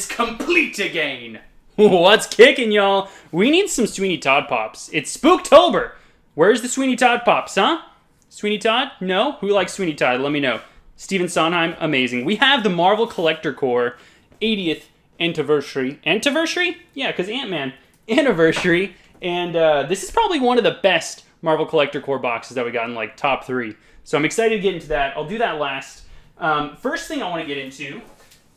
is complete again. What's kicking, y'all? We need some Sweeney Todd Pops. It's Spooktober. Where's the Sweeney Todd Pops, huh? Sweeney Todd? No? Who likes Sweeney Todd? Let me know. Steven Sondheim, amazing. We have the Marvel Collector Corps 80th anniversary. Anniversary? Yeah, because Ant-Man. Anniversary. And this is probably one of the best Marvel Collector Corps boxes that we got in, like, top 3. So I'm excited to get into that. I'll do that last. First thing I want to get into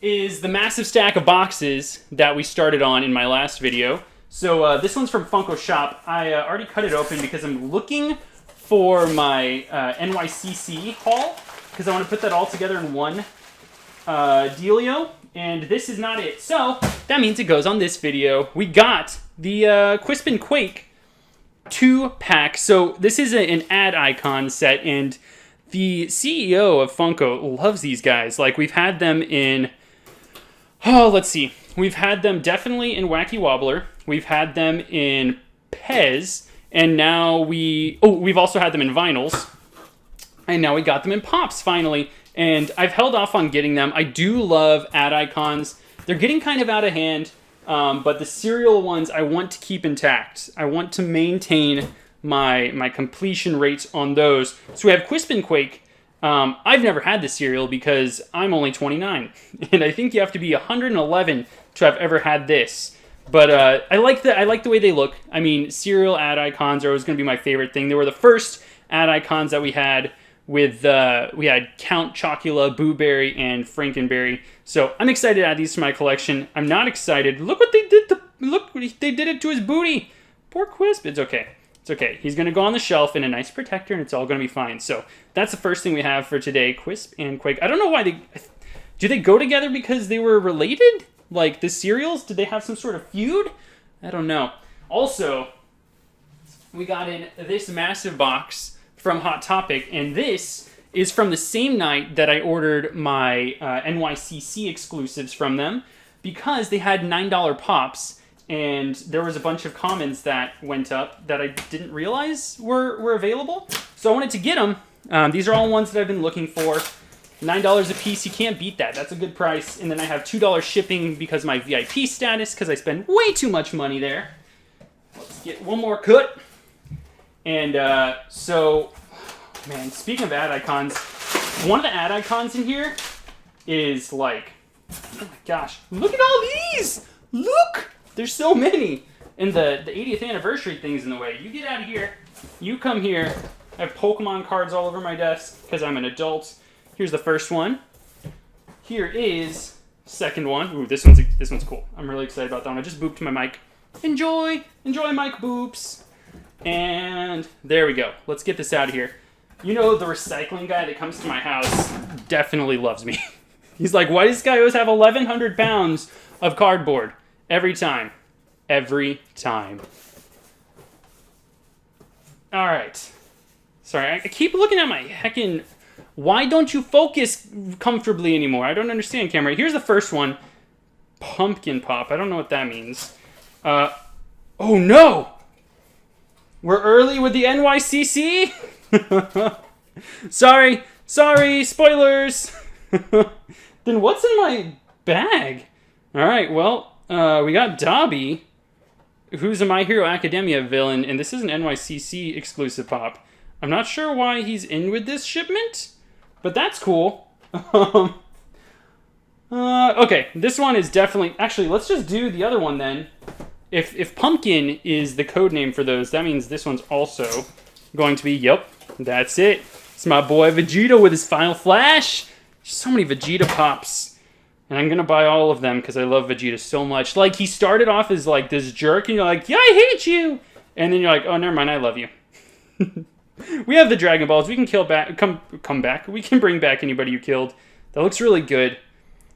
is the massive stack of boxes that we started on in my last video. So this one's from Funko Shop. I already cut it open because I'm looking for my NYCC haul, because I want to put that all together in one dealio, and this is not it. So that means it goes on this video. We got the Kwikpanik 2-pack. So this is an ad icon set, and the CEO of Funko loves these guys. Like, we've had them in, let's see. We've had them definitely in Wacky Wobbler. We've had them in Pez. And now we've also had them in vinyls. And now we got them in Pops, finally. And I've held off on getting them. I do love ad icons. They're getting kind of out of hand. But the serial ones I want to keep intact. I want to maintain my completion rates on those. So we have Kwikpanik. I've never had the cereal because I'm only 29. And I think you have to be 111 to have ever had this. But I like the way they look. I mean, cereal ad icons are always going to be my favorite thing. They were the first ad icons that we had with, we had Count Chocula, Boo Berry, and Frankenberry. So I'm excited to add these to my collection. I'm not excited. Look what they did they did it to his booty. Poor Quisp. It's okay. It's okay. He's going to go on the shelf in a nice protector, and it's all going to be fine. So that's the first thing we have for today, Quisp and Quake. I don't know why do they go together because they were related? Like, the cereals, did they have some sort of feud? I don't know. Also, we got in this massive box from Hot Topic, and this is from the same night that I ordered my NYCC exclusives from them, because they had $9 Pops, and there was a bunch of comments that went up that I didn't realize were available. So I wanted to get them. These are all ones that I've been looking for. $9 a piece, you can't beat that. That's a good price. And then I have $2 shipping because of my VIP status, because I spend way too much money there. Let's get one more cut. And so, man, speaking of ad icons, one of the ad icons in here is like, oh my gosh, look at all these! Look! There's so many! And the 80th anniversary thing's in the way. You get out of here. You come here. I have Pokemon cards all over my desk because I'm an adult. Here's the first one. Here is second one. Ooh, this one's cool. I'm really excited about that one. I just booped my mic. Enjoy mic boops. And there we go. Let's get this out of here. You know, the recycling guy that comes to my house definitely loves me. He's like, why does this guy always have 1,100 pounds of cardboard? Every time. Every time. All right. Sorry, I keep looking at my heckin'... Why don't you focus comfortably anymore? I don't understand, camera. Here's the first one. Pumpkin Pop. I don't know what that means. Oh, no! We're early with the NYCC? Sorry, spoilers! Then what's in my bag? Alright, well, we got Dobby, who's a My Hero Academia villain, and this is an NYCC exclusive pop. I'm not sure why he's in with this shipment, but that's cool. Okay, this one is definitely... Actually, let's just do the other one then. If Pumpkin is the code name for those, that means this one's also going to be... Yep, that's it. It's my boy Vegeta with his Final Flash. So many Vegeta pops. And I'm going to buy all of them because I love Vegeta so much. Like, he started off as, like, this jerk, and you're like, yeah, I hate you! And then you're like, oh, never mind, I love you. We have the Dragon Balls. We can kill back, come back. We can bring back anybody you killed. That looks really good.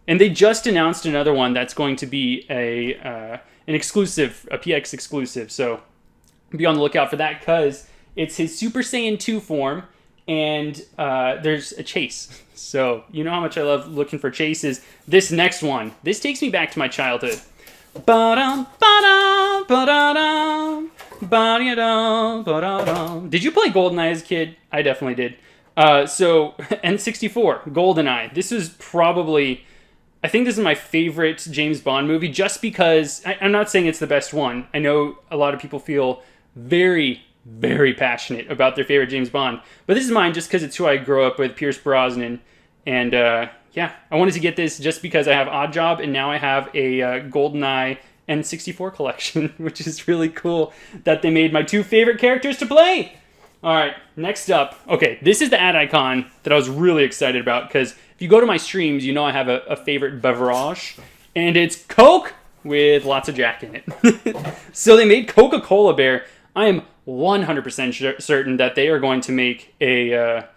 And they just announced another one that's going to be an exclusive, a PX exclusive. So be on the lookout for that because it's his Super Saiyan 2 form, and there's a chase. So you know how much I love looking for chases. This next one, this takes me back to my childhood. Ba-dum, ba-dum, ba-da-dum. Did you play GoldenEye as a kid? I definitely did. So N64, GoldenEye. This is probably I think this is my favorite James Bond movie just because I'm not saying it's the best one. I know a lot of people feel very, very passionate about their favorite James Bond. But this is mine just because it's who I grew up with, Pierce Brosnan. And yeah, I wanted to get this just because I have Oddjob and now I have a GoldenEye N64 collection, which is really cool that they made my two favorite characters to play. All right, next up. Okay, this is the ad icon that I was really excited about because if you go to my streams, you know I have a favorite beverage, and it's Coke with lots of Jack in it. So they made Coca-Cola Bear. I am 100% certain that they are going to make a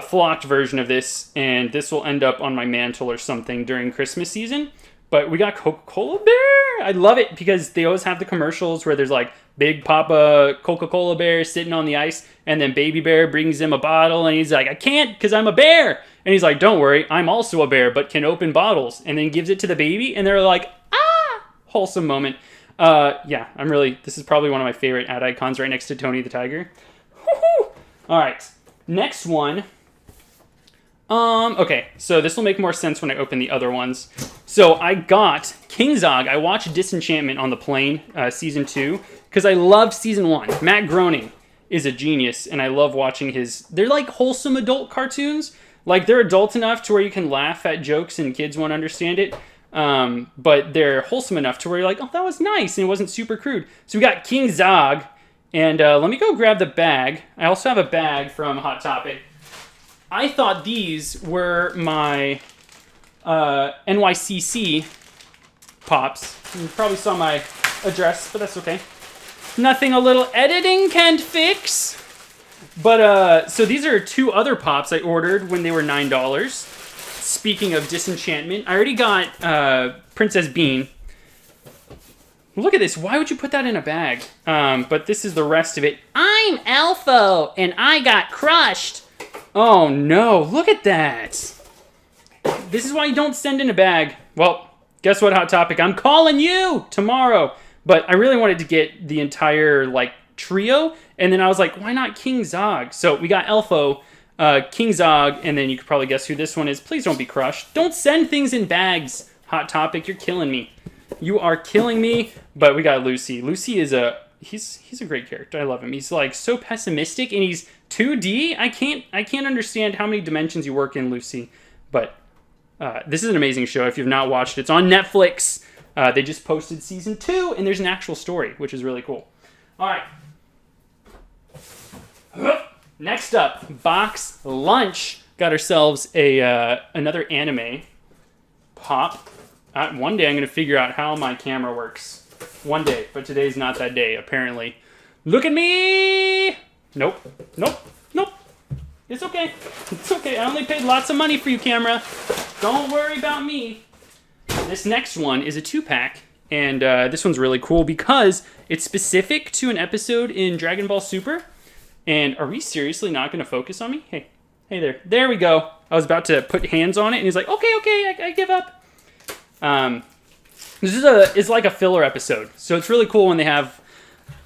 flocked version of this, and this will end up on my mantle or something during Christmas season. But we got Coca-Cola Bear. I love it because they always have the commercials where there's like Big Papa Coca-Cola Bear sitting on the ice, and then Baby Bear brings him a bottle, and he's like, I can't because I'm a bear. And he's like, don't worry, I'm also a bear, but can open bottles. And then gives it to the baby, and they're like, ah! Wholesome moment. Yeah, this is probably one of my favorite ad icons right next to Tony the Tiger. Woo-hoo! All right, next one. Okay, so this will make more sense when I open the other ones. So I got King Zog. I watched Disenchantment on the plane, season 2, because I loved season 1. Matt Groening is a genius, and I love watching they're like wholesome adult cartoons. Like, they're adult enough to where you can laugh at jokes and kids won't understand it. But they're wholesome enough to where you're like, oh, that was nice, and it wasn't super crude. So we got King Zog, and let me go grab the bag. I also have a bag from Hot Topic. I thought these were my NYCC pops. You probably saw my address, but that's okay. Nothing a little editing can't fix. But, so these are 2 other pops I ordered when they were $9. Speaking of Disenchantment, I already got Princess Bean. Look at this. Why would you put that in a bag? But this is the rest of it. I'm Elfo, and I got crushed. Oh no, look at that. This is why you don't send in a bag. Well, guess what, Hot Topic? I'm calling you tomorrow. But I really wanted to get the entire, like, trio. And then I was like, why not King Zog? So we got Elfo, King Zog, and then you could probably guess who this one is. Please don't be crushed. Don't send things in bags, Hot Topic. You're killing me. You are killing me. But we got Lucy. Lucy is he's a great character. I love him. He's like so pessimistic, and he's 2D. I can't understand how many dimensions you work in, Lucy. But this is an amazing show. If you've not watched it, it's on Netflix. They just posted season 2, and there's an actual story, which is really cool. All right. Next up, Box Lunch. Got ourselves another anime pop. One day I'm going to figure out how my camera works. One day, but today's not that day, apparently. Look at me! Nope. It's okay. It's okay. I only paid lots of money for you, camera. Don't worry about me. This next one is a 2-pack, and this one's really cool because it's specific to an episode in Dragon Ball Super. And are we seriously not going to focus on me? Hey there. There we go. I was about to put hands on it, and he's like, okay, I give up. This is like a filler episode, so it's really cool when they have,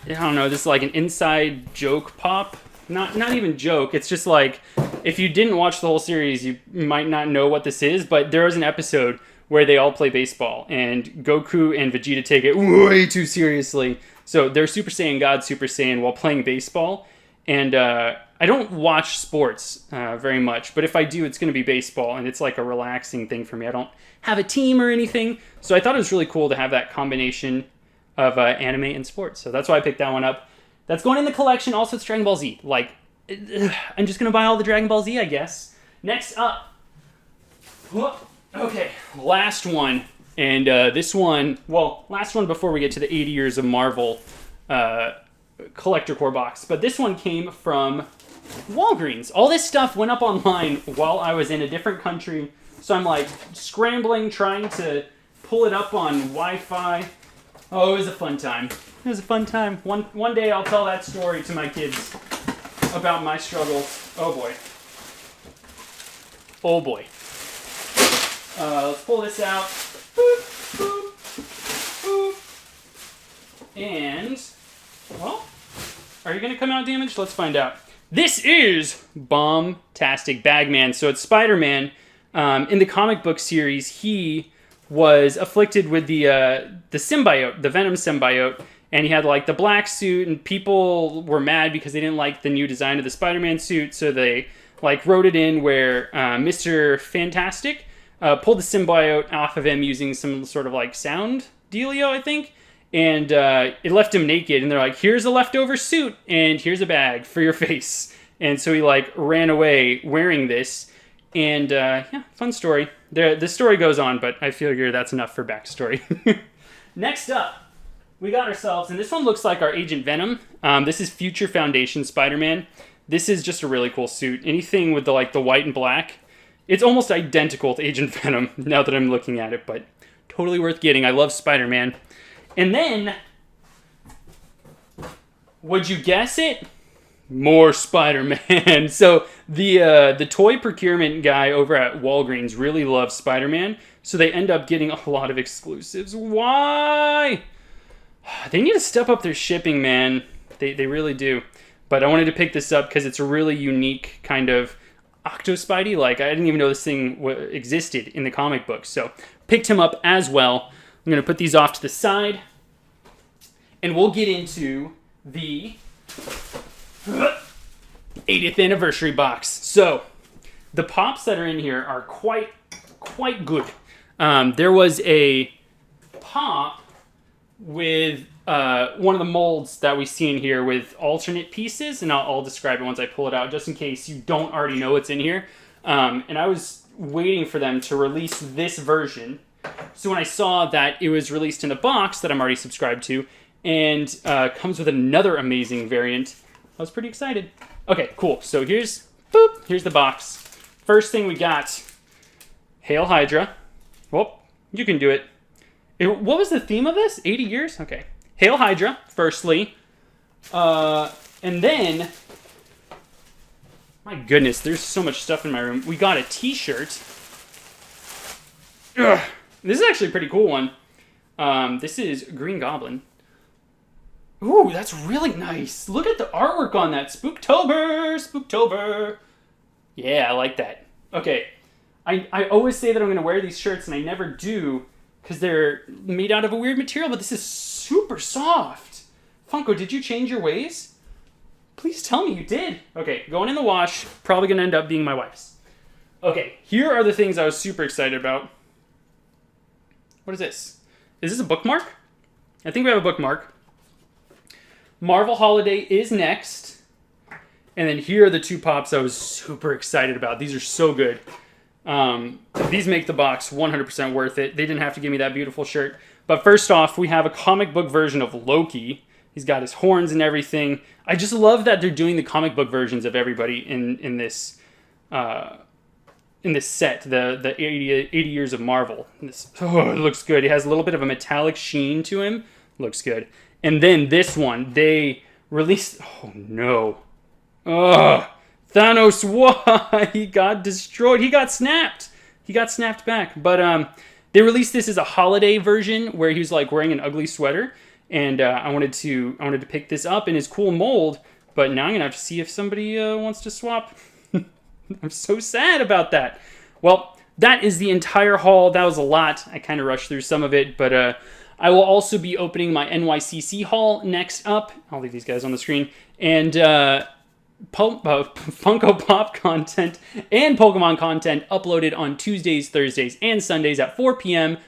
I don't know, this is like an inside joke pop. Not even joke. It's just like, if you didn't watch the whole series, you might not know what this is, but there is an episode where they all play baseball, and Goku and Vegeta take it way too seriously. So they're Super Saiyan God, Super Saiyan while playing baseball. And I don't watch sports very much, but if I do, it's going to be baseball, and it's like a relaxing thing for me. I don't have a team or anything, so I thought it was really cool to have that combination of anime and sports. So that's why I picked that one up. That's going in the collection. Also, it's Dragon Ball Z. Like, I'm just going to buy all the Dragon Ball Z, I guess. Next up. Okay, last one. And this one, last one before we get to the 80 Years of Marvel collector core box. But this one came from Walgreens. All this stuff went up online while I was in a different country. So I'm like scrambling, trying to pull it up on Wi-Fi. Oh, it was a fun time. It was a fun time. One day I'll tell that story to my kids about my struggles. Oh boy. Oh boy. Let's pull this out. Boop, boop, boop. And, well, are you going to come out damaged? Let's find out. This is Bomb-tastic Bagman. So it's Spider-Man. In the comic book series, he was afflicted with the symbiote, the Venom symbiote, and he had like the black suit, and people were mad because they didn't like the new design of the Spider-Man suit, so they like wrote it in where Mr. Fantastic pulled the symbiote off of him using some sort of like sound dealio, I think, and it left him naked, and they're like, here's a leftover suit, and here's a bag for your face. And so he like ran away wearing this, and yeah, fun story. The story goes on, but I figure that's enough for backstory. Next up, we got ourselves, and this one looks like our Agent Venom. This is Future Foundation Spider-Man. This is just a really cool suit. Anything with the like the white and black, it's almost identical to Agent Venom now that I'm looking at it, but totally worth getting. I love Spider-Man. And then, would you guess it? More Spider-Man. So the toy procurement guy over at Walgreens really loves Spider-Man, so they end up getting a lot of exclusives. Why? They need to step up their shipping, man. They really do. But I wanted to pick this up because it's a really unique kind of Octo-Spidey. Like, I didn't even know this thing existed in the comic book. So picked him up as well. I'm going to put these off to the side. And we'll get into the 80th anniversary box. So the pops that are in here are quite good. There was a pop with one of the molds that we see in here with alternate pieces, and I'll describe it once I pull it out, just in case you don't already know what's in here. And I was waiting for them to release this version. So when I saw that it was released in a box that I'm already subscribed to, and comes with another amazing variant, I was pretty excited. Okay, cool. So here's the box. First thing we got, Hail Hydra. Well, you can do it. What was the theme of this? 80 years? Okay. Hail Hydra, firstly. And then, my goodness, there's so much stuff in my room. We got a t-shirt. Ugh. This is actually a pretty cool one. This is Green Goblin. Ooh, that's really nice. Look at the artwork on that. Spooktober. Yeah, I like that. Okay. I always say that I'm going to wear these shirts, and I never do, because they're made out of a weird material, but this is super soft. Funko, did you change your ways? Please tell me you did. Okay, going in the wash. Probably going to end up being my wife's. Okay, here are the things I was super excited about. What is this? Is this a bookmark? I think we have a bookmark. Marvel Holiday is next. And then here are the two pops I was super excited about. These are so good. These make the box 100% worth it. They didn't have to give me that beautiful shirt. But first off, we have a comic book version of Loki. He's got his horns and everything. I just love that they're doing the comic book versions of everybody in this set, the 80 years of Marvel. It looks good. It has a little bit of a metallic sheen to him. Looks good. And then this one, they released... Oh, no. Ugh. Thanos, why? He got destroyed. He got snapped. He got snapped back. But they released this as a holiday version where he was like wearing an ugly sweater. And I wanted to pick this up in his cool mold. But now I'm going to have to see if somebody wants to swap. I'm so sad about that. Well, that is the entire haul. That was a lot. I kind of rushed through some of it, but I will also be opening my NYCC haul next up. I'll leave these guys on the screen. And Funko Pop content and Pokemon content uploaded on Tuesdays, Thursdays, and Sundays at 4 p.m.,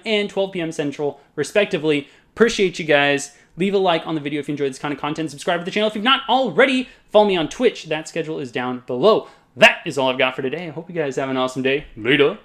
and 12 p.m. Central, respectively. Appreciate you guys. Leave a like on the video if you enjoyed this kind of content. Subscribe to the channel if you've not already. Follow me on Twitch. That schedule is down below. That is all I've got for today. I hope you guys have an awesome day. Later.